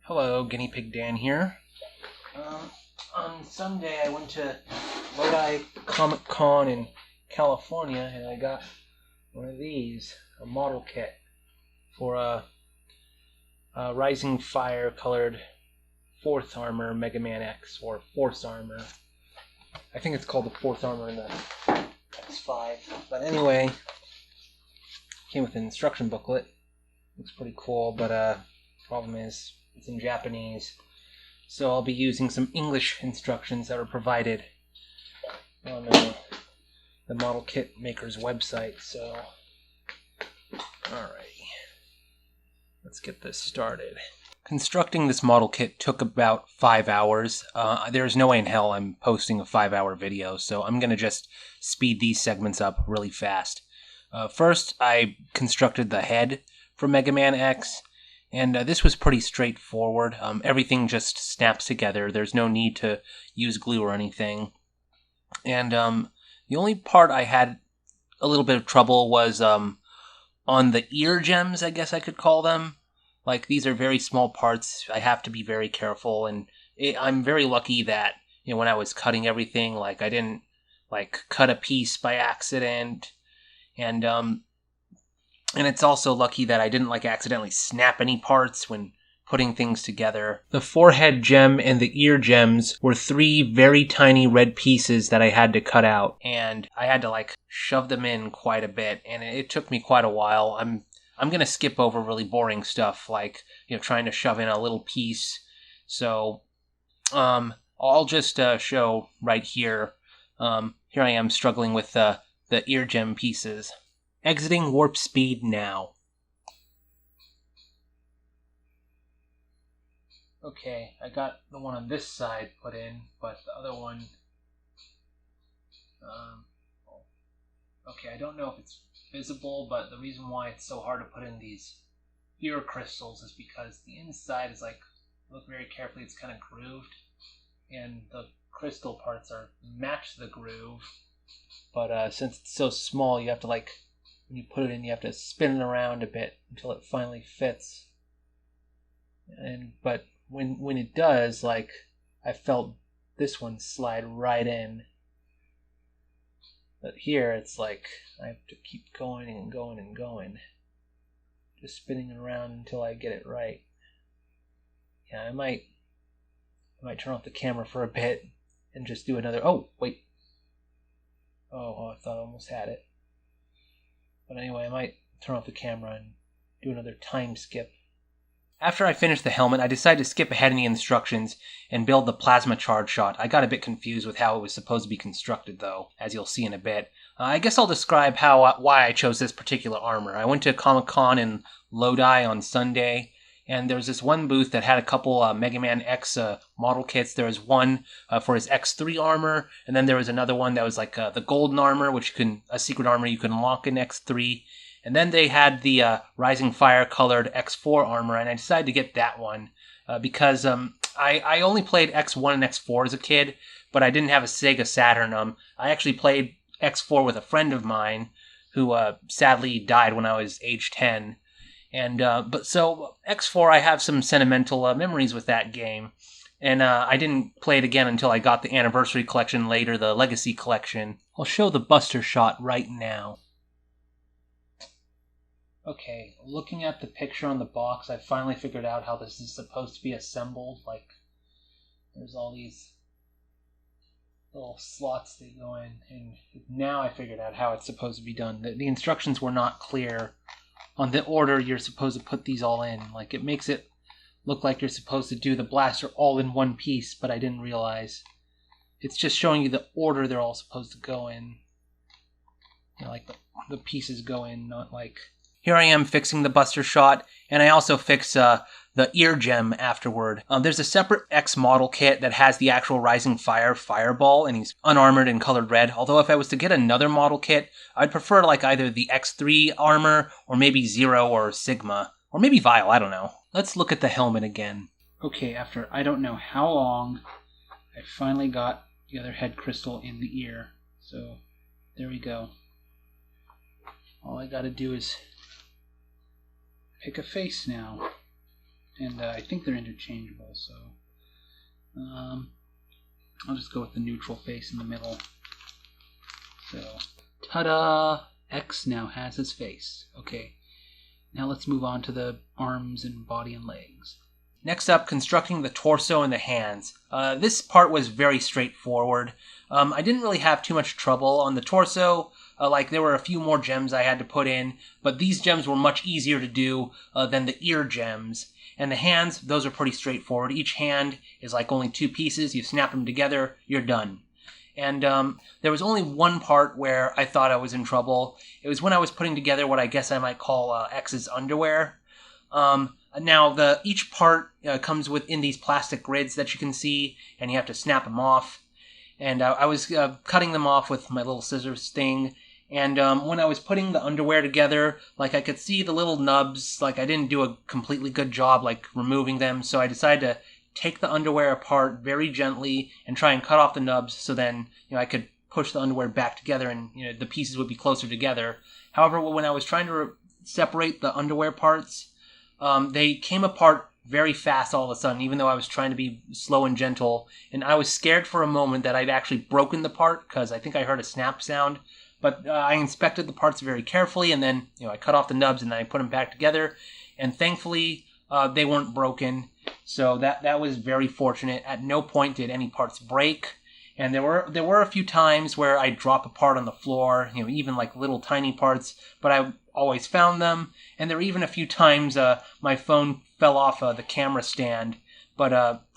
Hello, GuineaPigDan here. On Sunday I went to Lodi Comic-Con in California and I got one of these, a model kit for a Rising Fire colored 4th Armor Mega Man X, or Force Armor. I think it's called the 4th Armor in the X5. But anyway, came with an instruction booklet. Looks pretty cool, but problem is it's in Japanese, so I'll be using some English instructions that were provided on the model kit maker's website. So, alright, let's get this started. Constructing this model kit took about 5 hours. There's no way in hell I'm posting a 5-hour video, so I'm going to just speed these segments up really fast. First, I constructed the head for Mega Man X. And this was pretty straightforward. Everything just snaps together. There's no need to use glue or anything. And the only part I had a little bit of trouble was on the ear gems, I guess I could call them. Like, these are very small parts. I have to be very careful. And I'm very lucky that, when I was cutting everything, like, I didn't, cut a piece by accident. And it's also lucky that I didn't accidentally snap any parts when putting things together. The forehead gem and the ear gems were 3 very tiny red pieces that I had to cut out, and I had to shove them in quite a bit, and it took me quite a while. I'm gonna skip over really boring stuff trying to shove in a little piece. So I'll just show right here. Here I am struggling with the ear gem pieces. Exiting warp speed now. Okay, I got the one on this side put in, but the other one... okay, I don't know if it's visible, but the reason why it's so hard to put in these ear crystals is because the inside is look very carefully, it's kind of grooved, and the crystal parts match the groove, but since it's so small, you have to when you put it in, you have to spin it around a bit until it finally fits. But when it does, I felt this one slide right in. But here it's I have to keep going and going and going, just spinning it around until I get it right. Yeah, I might turn off the camera for a bit and just do another. Oh wait. Oh, I thought I almost had it. But anyway, I might turn off the camera and do another time skip. After I finished the helmet, I decided to skip ahead in the instructions and build the plasma charge shot. I got a bit confused with how it was supposed to be constructed, though, as you'll see in a bit. I guess I'll describe why I chose this particular armor. I went to Comic-Con in Lodi on Sunday, and there was this one booth that had a couple Mega Man X model kits. There was one for his X3 armor, and then there was another one that was the golden armor, which a secret armor you can unlock in X3. And then they had the Rising Fire colored X4 armor, and I decided to get that one because I only played X1 and X4 as a kid, but I didn't have a Sega Saturn. I actually played X4 with a friend of mine who sadly died when I was age 10. And but so X4, I have some sentimental memories with that game, and I didn't play it again until I got the Anniversary Collection later, the Legacy Collection. I'll show the Buster shot right now. Okay, looking at the picture on the box, I finally figured out how this is supposed to be assembled. There's all these little slots that go in, and now I figured out how it's supposed to be done. The instructions were not clear on the order you're supposed to put these all in. It makes it look like you're supposed to do the blaster all in one piece, but I didn't realize. It's just showing you the order they're all supposed to go in. The pieces go in, not Here I am fixing the Buster shot, and I also fix the ear gem afterward. There's a separate X model kit that has the actual Rising Fire fireball, and he's unarmored and colored red. Although if I was to get another model kit, I'd prefer either the X3 armor, or maybe Zero or Sigma, or maybe Vile, I don't know. Let's look at the helmet again. Okay, after I don't know how long, I finally got the other head crystal in the ear. So, there we go. All I gotta do is pick a face now. And I think they're interchangeable, so I'll just go with the neutral face in the middle. So, ta-da! X now has his face. Okay, now let's move on to the arms and body and legs. Next up, constructing the torso and the hands. This part was very straightforward. I didn't really have too much trouble on the torso. There were a few more gems I had to put in, but these gems were much easier to do than the ear gems. And the hands, those are pretty straightforward. Each hand is like only 2 pieces. You snap them together, you're done. And there was only one part where I thought I was in trouble. It was when I was putting together what I guess I might call X's underwear. Now, each part comes within these plastic grids that you can see, and you have to snap them off. And I was cutting them off with my little scissors thing. And when I was putting the underwear together, I could see the little nubs. I didn't do a completely good job, removing them. So I decided to take the underwear apart very gently and try and cut off the nubs. So then, I could push the underwear back together and, the pieces would be closer together. However, when I was trying to separate the underwear parts, they came apart very fast all of a sudden, even though I was trying to be slow and gentle. And I was scared for a moment that I'd actually broken the part, because I think I heard a snap sound. But I inspected the parts very carefully, and then I cut off the nubs and then I put them back together. And thankfully, they weren't broken. So that was very fortunate. At no point did any parts break. And there were a few times where I'd drop a part on the floor, even little tiny parts, but I always found them. And there were even a few times my phone fell off the camera stand, but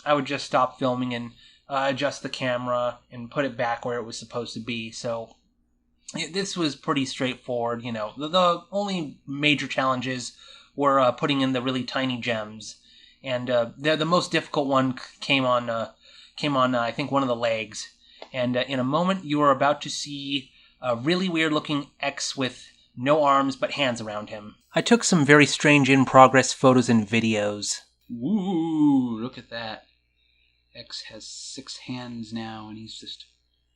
I would just stop filming and adjust the camera and put it back where it was supposed to be. So this was pretty straightforward. The only major challenges were putting in the really tiny gems, and the most difficult one came on I think one of the legs. And in a moment, you are about to see a really weird looking X with no arms but hands around him. I took some very strange in-progress photos and videos. Ooh, look at that. X has 6 hands now, and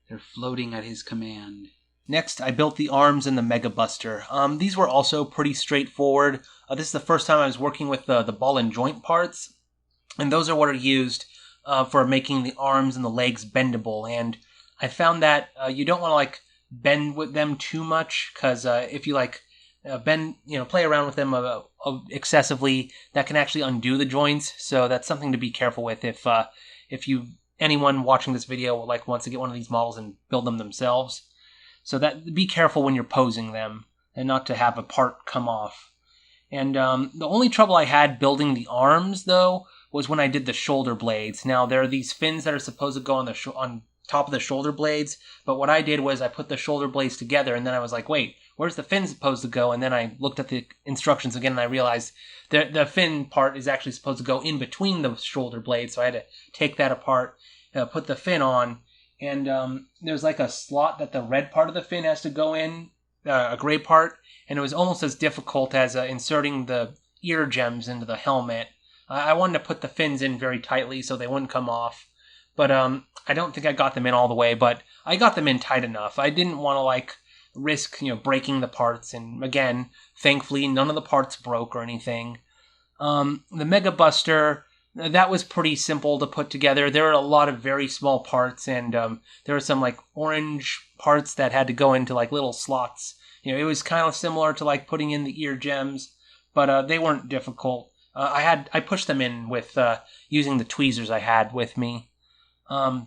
they're floating at his command. Next, I built the arms and the Mega Buster. These were also pretty straightforward. This is the first time I was working with the ball and joint parts, and those are what are used for making the arms and the legs bendable. And I found that you don't want to bend with them too much, because if you bend, play around with them excessively, that can actually undo the joints. So that's something to be careful with if anyone watching this video wants to get one of these models and build them themselves. So be careful when you're posing them, and not to have a part come off. And the only trouble I had building the arms, though, was when I did the shoulder blades. Now, there are these fins that are supposed to go on top of the shoulder blades, but what I did was I put the shoulder blades together, and then I was like, wait, where's the fin supposed to go? And then I looked at the instructions again, and I realized the fin part is actually supposed to go in between the shoulder blades, so I had to take that apart, put the fin on. And there's a slot that the red part of the fin has to go in, a gray part, and it was almost as difficult as inserting the ear gems into the helmet. I wanted to put the fins in very tightly so they wouldn't come off, but I don't think I got them in all the way, but I got them in tight enough. I didn't want to risk breaking the parts, and again, thankfully, none of the parts broke or anything. The Mega Buster, that was pretty simple to put together. There are a lot of very small parts, and there were some orange parts that had to go into little slots. It was kind of similar to putting in the ear gems, but they weren't difficult. I pushed them in with using the tweezers I had with me. I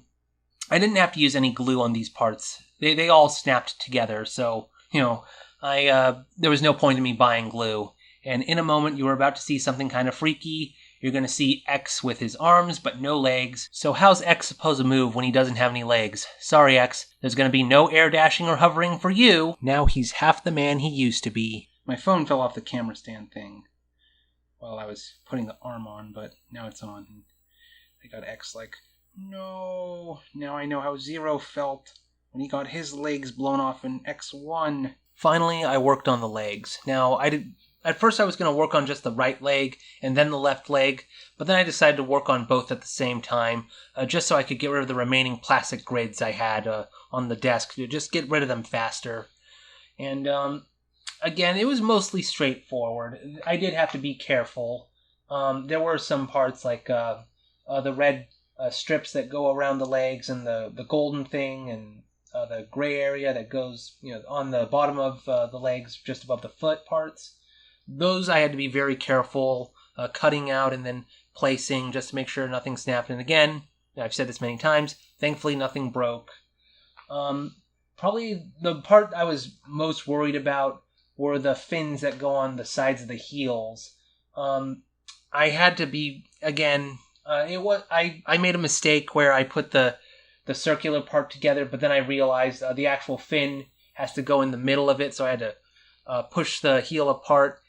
didn't have to use any glue on these parts. They all snapped together, so there was no point in me buying glue. And in a moment, you are about to see something kind of freaky. You're going to see X with his arms, but no legs. So how's X supposed to move when he doesn't have any legs? Sorry, X. There's going to be no air dashing or hovering for you. Now he's half the man he used to be. My phone fell off the camera stand thing while I was putting the arm on, but now it's on. I got X no. Now I know how Zero felt when he got his legs blown off in X1. Finally, I worked on the legs. Now, at first I was going to work on just the right leg and then the left leg, but then I decided to work on both at the same time, just so I could get rid of the remaining plastic grids I had on the desk, to just get rid of them faster. And again, it was mostly straightforward. I did have to be careful, There were some parts like the red strips that go around the legs, and the golden thing, and the gray area that goes, on the bottom of the legs, just above the foot parts. Those I had to be very careful cutting out and then placing just to make sure nothing snapped. And again, I've said this many times, thankfully nothing broke. Probably the part I was most worried about were the fins that go on the sides of the heels. I had to be, again, I made a mistake where I put the circular part together, but then I realized the actual fin has to go in the middle of it, so I had to push the heel apart,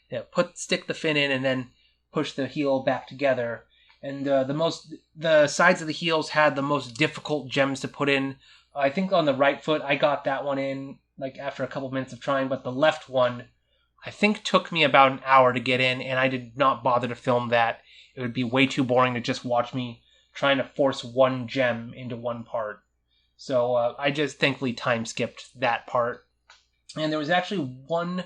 stick the fin in, and then push the heel back together. And the sides of the heels had the most difficult gems to put in. I think on the right foot, I got that one in like after a couple minutes of trying, but the left one, I think, took me about an hour to get in, and I did not bother to film that. It would be way too boring to just watch me trying to force one gem into one part. So I just thankfully time skipped that part. And there was actually one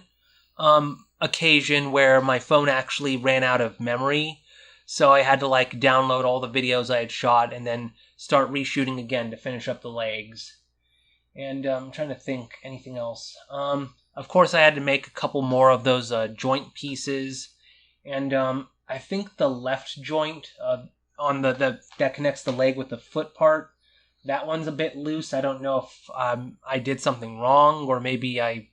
occasion where my phone actually ran out of memory, so I had to download all the videos I had shot and then start reshooting again to finish up the legs. And I'm trying to think anything else. Of course, I had to make a couple more of those joint pieces, and I think the left joint on the that connects the leg with the foot part, that one's a bit loose. I don't know if I did something wrong, or maybe I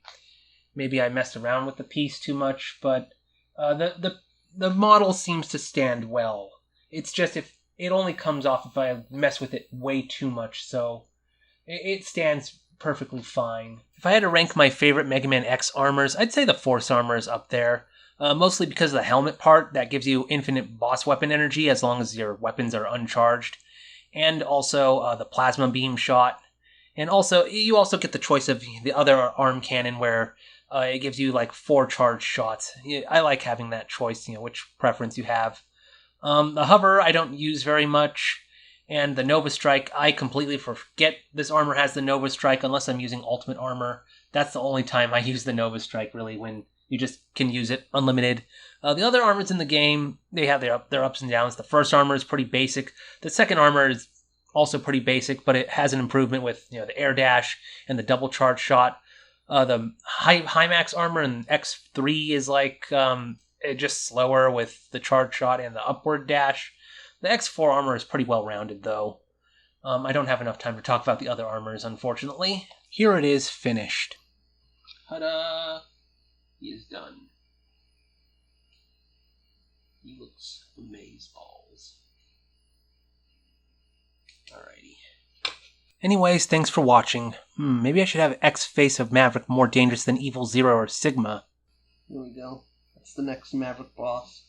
messed around with the piece too much. But the model seems to stand well. It's just if it only comes off if I mess with it way too much. So it stands perfectly fine. If I had to rank my favorite Mega Man X armors, I'd say the Force armor is up there. Mostly because of the helmet part that gives you infinite boss weapon energy as long as your weapons are uncharged. And also the plasma beam shot. And also, you also get the choice of the other arm cannon where it gives you 4 charged shots. I like having that choice, which preference you have. The hover I don't use very much. And the Nova Strike, I completely forget this armor has the Nova Strike unless I'm using Ultimate Armor. That's the only time I use the Nova Strike, really, when you just can use it unlimited. The other armors in the game, they have their ups and downs. The first armor is pretty basic. The second armor is also pretty basic, but it has an improvement with the air dash and the double charge shot. The high max armor in X3 is just slower with the charge shot and the upward dash. The X4 armor is pretty well rounded, though. I don't have enough time to talk about the other armors, unfortunately. Here it is, finished. Ta-da! He is done. He looks amazeballs. Alrighty. Anyways, thanks for watching. Maybe I should have X face of Maverick more dangerous than Evil Zero or Sigma. Here we go. That's the next Maverick boss.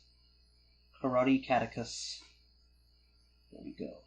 Karate Catechus. There we go.